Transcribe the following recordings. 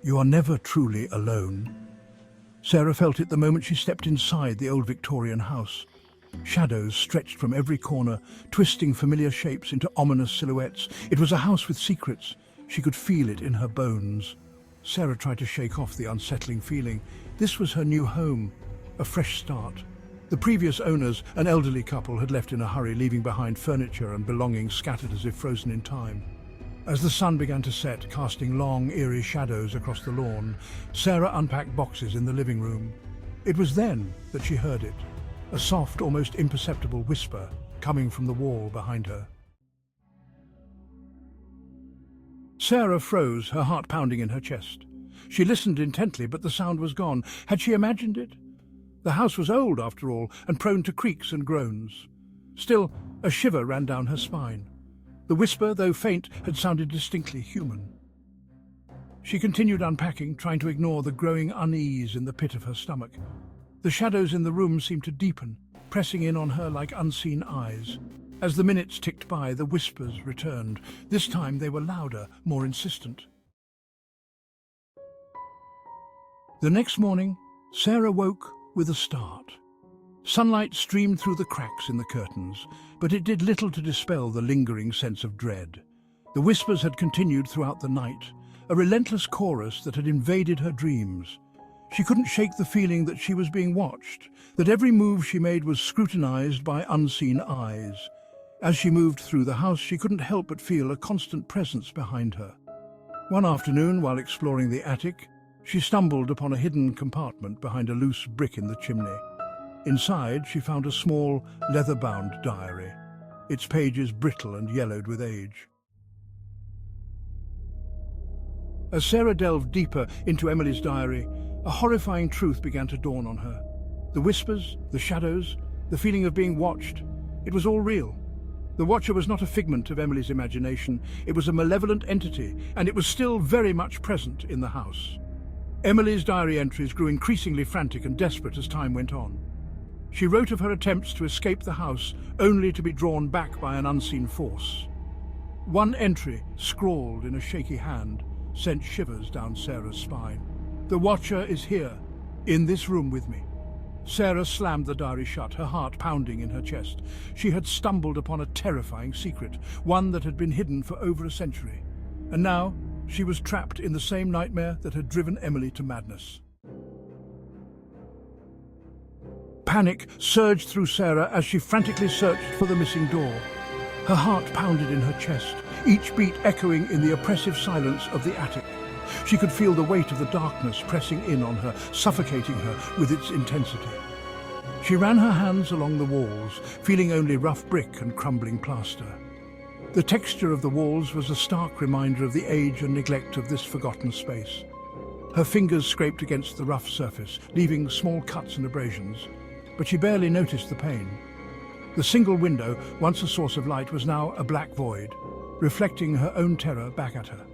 You are never truly alone. Sarah felt it the moment she stepped inside the old Victorian house. Shadows stretched from every corner, twisting familiar shapes into ominous silhouettes. It was a house with secrets. She could feel it in her bones. Sarah tried to shake off the unsettling feeling. This was her new home, a fresh start. The previous owners, an elderly couple, had left in a hurry, leaving behind furniture and belongings scattered as if frozen in time. As the sun began to set, casting long, eerie shadows across the lawn, Sarah unpacked boxes in the living room. It was then that she heard it, a soft, almost imperceptible whisper coming from the wall behind her. Sarah froze, her heart pounding in her chest. She listened intently, but the sound was gone. Had she imagined it? The house was old, after all, and prone to creaks and groans. Still, a shiver ran down her spine. The whisper, though faint, had sounded distinctly human. She continued unpacking, trying to ignore the growing unease in the pit of her stomach. The shadows in the room seemed to deepen, pressing in on her like unseen eyes. As the minutes ticked by, the whispers returned. This time they were louder, more insistent. The next morning, Sarah woke with a start. Sunlight streamed through the cracks in the curtains, but it did little to dispel the lingering sense of dread. The whispers had continued throughout the night, a relentless chorus that had invaded her dreams. She couldn't shake the feeling that she was being watched, that every move she made was scrutinized by unseen eyes. As she moved through the house, she couldn't help but feel a constant presence behind her. One afternoon, while exploring the attic, she stumbled upon a hidden compartment behind a loose brick in the chimney. Inside, she found a small, leather-bound diary, its pages brittle and yellowed with age. As Sarah delved deeper into Emily's diary, a horrifying truth began to dawn on her. The whispers, the shadows, the feeling of being watched, it was all real. The Watcher was not a figment of Emily's imagination, it was a malevolent entity, and it was still very much present in the house. Emily's diary entries grew increasingly frantic and desperate as time went on. She wrote of her attempts to escape the house, only to be drawn back by an unseen force. One entry, scrawled in a shaky hand, sent shivers down Sarah's spine. "The Watcher is here, in this room with me." Sarah slammed the diary shut, her heart pounding in her chest. She had stumbled upon a terrifying secret, one that had been hidden for over a century. And now, she was trapped in the same nightmare that had driven Emily to madness. Panic surged through Sarah as she frantically searched for the missing door. Her heart pounded in her chest, each beat echoing in the oppressive silence of the attic. She could feel the weight of the darkness pressing in on her, suffocating her with its intensity. She ran her hands along the walls, feeling only rough brick and crumbling plaster. The texture of the walls was a stark reminder of the age and neglect of this forgotten space. Her fingers scraped against the rough surface, leaving small cuts and abrasions, but she barely noticed the pain. The single window, once a source of light, was now a black void, reflecting her own terror back at her.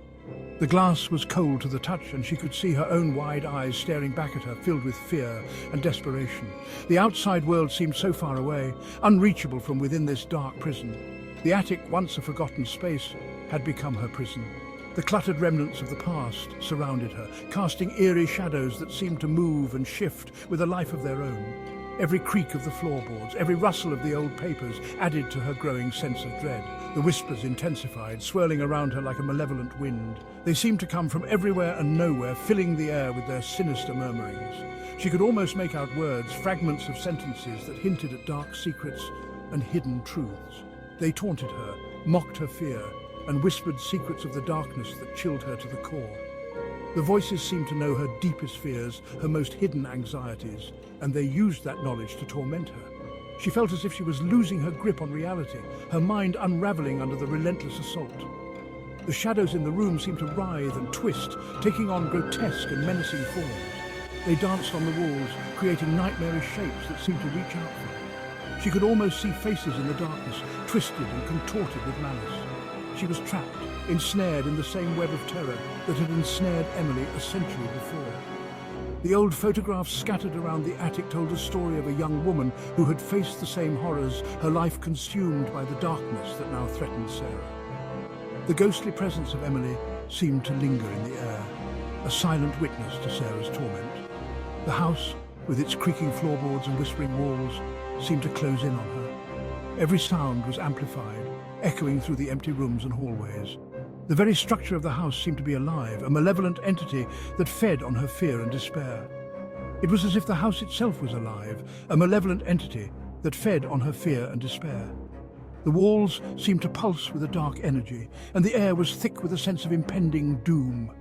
The glass was cold to the touch, and she could see her own wide eyes staring back at her, filled with fear and desperation. The outside world seemed so far away, unreachable from within this dark prison. The attic, once a forgotten space, had become her prison. The cluttered remnants of the past surrounded her, casting eerie shadows that seemed to move and shift with a life of their own. Every creak of the floorboards, every rustle of the old papers added to her growing sense of dread. The whispers intensified, swirling around her like a malevolent wind. They seemed to come from everywhere and nowhere, filling the air with their sinister murmurings. She could almost make out words, fragments of sentences that hinted at dark secrets and hidden truths. They taunted her, mocked her fear, and whispered secrets of the darkness that chilled her to the core. The voices seemed to know her deepest fears, her most hidden anxieties, and they used that knowledge to torment her. She felt as if she was losing her grip on reality, her mind unraveling under the relentless assault. The shadows in the room seemed to writhe and twist, taking on grotesque and menacing forms. They danced on the walls, creating nightmarish shapes that seemed to reach out for her. She could almost see faces in the darkness, twisted and contorted with malice. She was trapped, ensnared in the same web of terror that had ensnared Emily a century before. The old photographs scattered around the attic told a story of a young woman who had faced the same horrors, her life consumed by the darkness that now threatened Sarah. The ghostly presence of Emily seemed to linger in the air. a silent witness to Sarah's torment. The house, with its creaking floorboards and whispering walls, seemed to close in on her. Every sound was amplified, echoing through the empty rooms and hallways. The very structure of the house seemed to be alive, a malevolent entity that fed on her fear and despair. It was as if the house itself was alive, a malevolent entity that fed on her fear and despair. The walls seemed to pulse with a dark energy, and the air was thick with a sense of impending doom.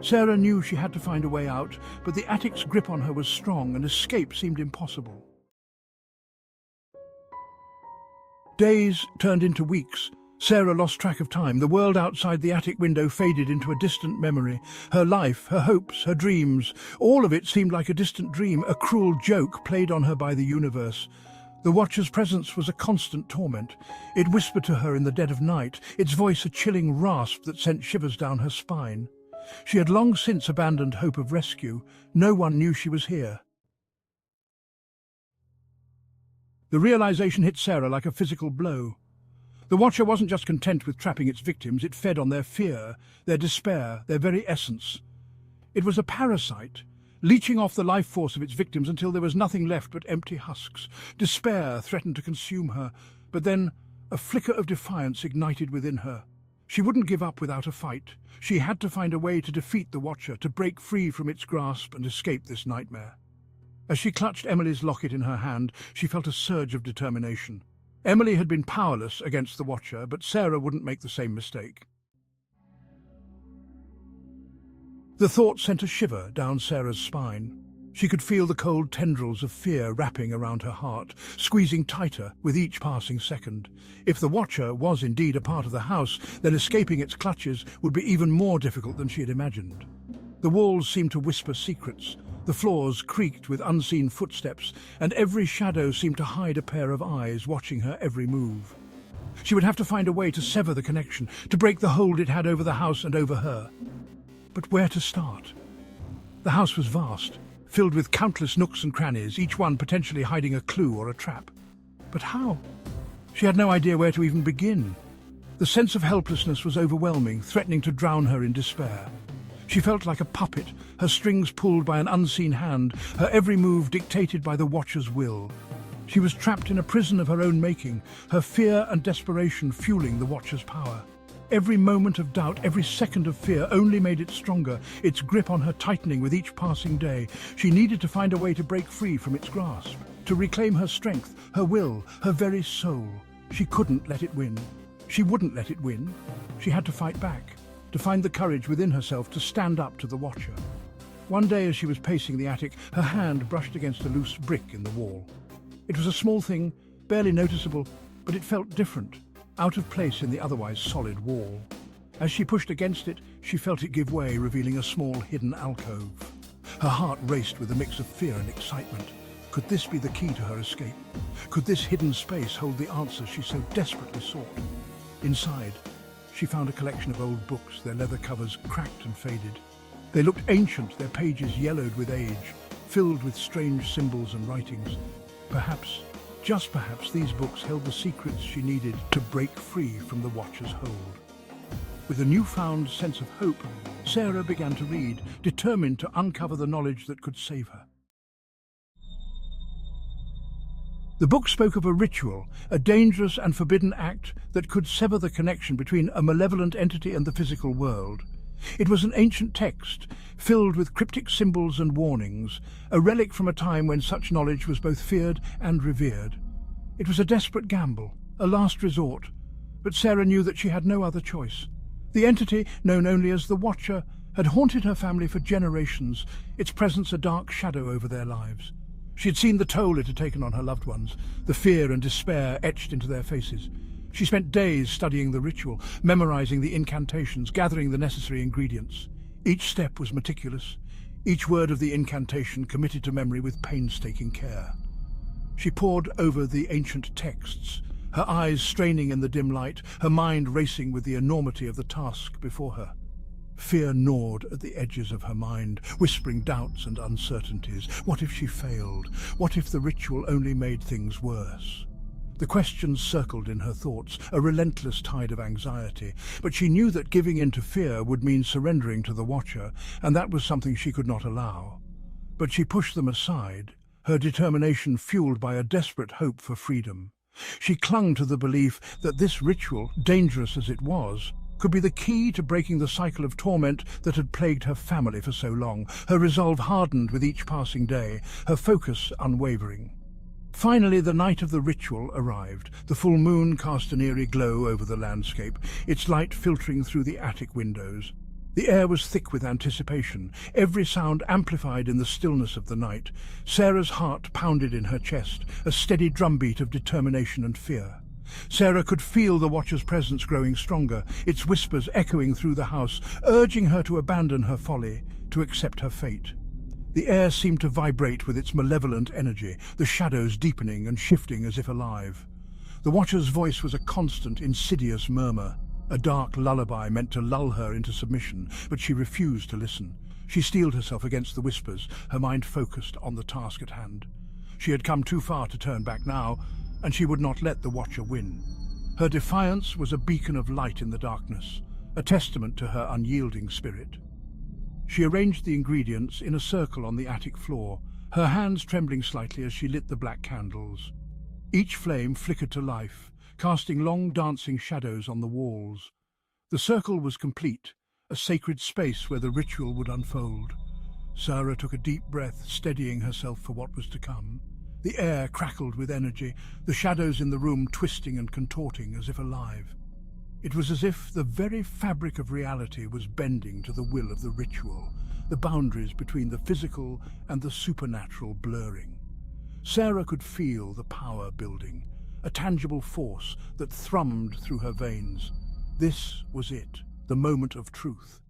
Sarah knew she had to find a way out, but the attic's grip on her was strong and escape seemed impossible. Days turned into weeks. Sarah lost track of time. The world outside the attic window faded into a distant memory. Her life, her hopes, her dreams, all of it seemed like a distant dream, a cruel joke played on her by the universe. The Watcher's presence was a constant torment. It whispered to her in the dead of night, its voice a chilling rasp that sent shivers down her spine. She had long since abandoned hope of rescue. No one knew she was here. The realization hit Sarah like a physical blow. The Watcher wasn't just content with trapping its victims, it fed on their fear, their despair, their very essence. It was a parasite, leeching off the life force of its victims until there was nothing left but empty husks. Despair threatened to consume her, but then a flicker of defiance ignited within her. She wouldn't give up without a fight. She had to find a way to defeat the Watcher, to break free from its grasp and escape this nightmare. As she clutched Emily's locket in her hand, she felt a surge of determination. Emily had been powerless against the Watcher, but Sarah wouldn't make the same mistake. The thought sent a shiver down Sarah's spine. She could feel the cold tendrils of fear wrapping around her heart, squeezing tighter with each passing second. If the Watcher was indeed a part of the house, then escaping its clutches would be even more difficult than she had imagined. The walls seemed to whisper secrets. The floors creaked with unseen footsteps, and every shadow seemed to hide a pair of eyes watching her every move. She would have to find a way to sever the connection, to break the hold it had over the house and over her. But where to start? The house was vast, filled with countless nooks and crannies, each one potentially hiding a clue or a trap. But how? She had no idea where to even begin. The sense of helplessness was overwhelming, threatening to drown her in despair. She felt like a puppet, her strings pulled by an unseen hand, her every move dictated by the Watcher's will. She was trapped in a prison of her own making, her fear and desperation fueling the Watcher's power. Every moment of doubt, every second of fear only made it stronger, its grip on her tightening with each passing day. She needed to find a way to break free from its grasp, to reclaim her strength, her will, her very soul. She couldn't let it win. She wouldn't let it win. She had to fight back, to find the courage within herself to stand up to the Watcher. One day as she was pacing the attic, her hand brushed against a loose brick in the wall. It was a small thing, barely noticeable, but it felt different, out of place in the otherwise solid wall. As she pushed against it, she felt it give way, revealing a small hidden alcove. Her heart raced with a mix of fear and excitement. Could this be the key to her escape? Could this hidden space hold the answers she so desperately sought? Inside, she found a collection of old books, their leather covers cracked and faded. They looked ancient, their pages yellowed with age, filled with strange symbols and writings. Perhaps, just perhaps, these books held the secrets she needed to break free from the Watcher's hold. With a newfound sense of hope, Sarah began to read, determined to uncover the knowledge that could save her. The book spoke of a ritual, a dangerous and forbidden act that could sever the connection between a malevolent entity and the physical world. It was an ancient text, filled with cryptic symbols and warnings, a relic from a time when such knowledge was both feared and revered. It was a desperate gamble, a last resort, but Sarah knew that she had no other choice. The entity, known only as the Watcher, had haunted her family for generations, its presence a dark shadow over their lives. She had seen the toll it had taken on her loved ones, the fear and despair etched into their faces. She spent days studying the ritual, memorizing the incantations, gathering the necessary ingredients. Each step was meticulous, each word of the incantation committed to memory with painstaking care. She pored over the ancient texts, her eyes straining in the dim light, her mind racing with the enormity of the task before her. Fear gnawed at the edges of her mind, whispering doubts and uncertainties. What if she failed? What if the ritual only made things worse? The questions circled in her thoughts, a relentless tide of anxiety, but she knew that giving in to fear would mean surrendering to the Watcher, and that was something she could not allow. But she pushed them aside, her determination fueled by a desperate hope for freedom. She clung to the belief that this ritual, dangerous as it was, could be the key to breaking the cycle of torment that had plagued her family for so long. Her resolve hardened with each passing day, her focus unwavering. Finally, the night of the ritual arrived. The full moon cast an eerie glow over the landscape, its light filtering through the attic windows. The air was thick with anticipation, every sound amplified in the stillness of the night. Sarah's heart pounded in her chest, a steady drumbeat of determination and fear. Sarah could feel the Watcher's presence growing stronger, its whispers echoing through the house, urging her to abandon her folly, to accept her fate. The air seemed to vibrate with its malevolent energy, the shadows deepening and shifting as if alive. The Watcher's voice was a constant, insidious murmur, a dark lullaby meant to lull her into submission, but she refused to listen. She steeled herself against the whispers, her mind focused on the task at hand. She had come too far to turn back now, and she would not let the Watcher win. Her defiance was a beacon of light in the darkness, a testament to her unyielding spirit. She arranged the ingredients in a circle on the attic floor, her hands trembling slightly as she lit the black candles. Each flame flickered to life, casting long dancing shadows on the walls. The circle was complete, a sacred space where the ritual would unfold. Sarah took a deep breath, steadying herself for what was to come. The air crackled with energy, the shadows in the room twisting and contorting as if alive. It was as if the very fabric of reality was bending to the will of the ritual, the boundaries between the physical and the supernatural blurring. Sarah could feel the power building, a tangible force that thrummed through her veins. This was it, the moment of truth.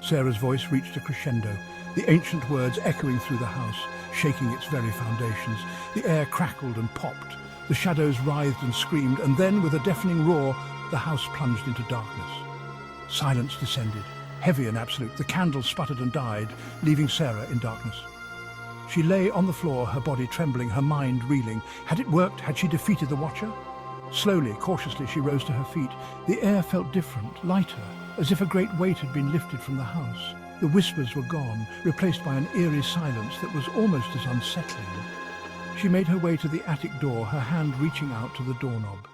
Sarah's voice reached a crescendo, the ancient words echoing through the house, shaking its very foundations. The air crackled and popped, the shadows writhed and screamed, and then, with a deafening roar, the house plunged into darkness. Silence descended, heavy and absolute. The candles sputtered and died, leaving Sarah in darkness. She lay on the floor, her body trembling, her mind reeling. Had it worked? Had she defeated the Watcher? Slowly, cautiously, she rose to her feet. The air felt different, lighter, as if a great weight had been lifted from the house. The whispers were gone, replaced by an eerie silence that was almost as unsettling. She made her way to the attic door, her hand reaching out to the doorknob.